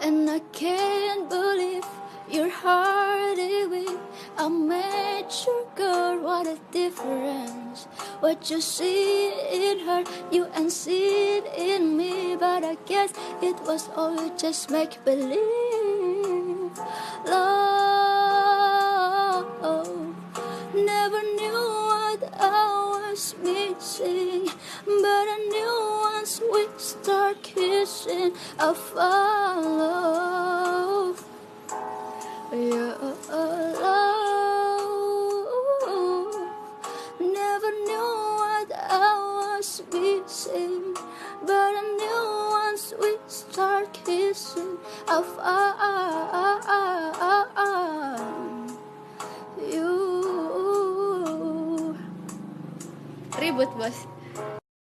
And I can't believe you're hardly with a mature girl. What a difference. What you see in her, you ain't see it in me. But I guess it was all just make believe. Love, never knew what I was missing, but I knew once we start kissing, I found love. Your love. Never knew what I was missing, but I knew once we start kissing, I found you. Ribut bos.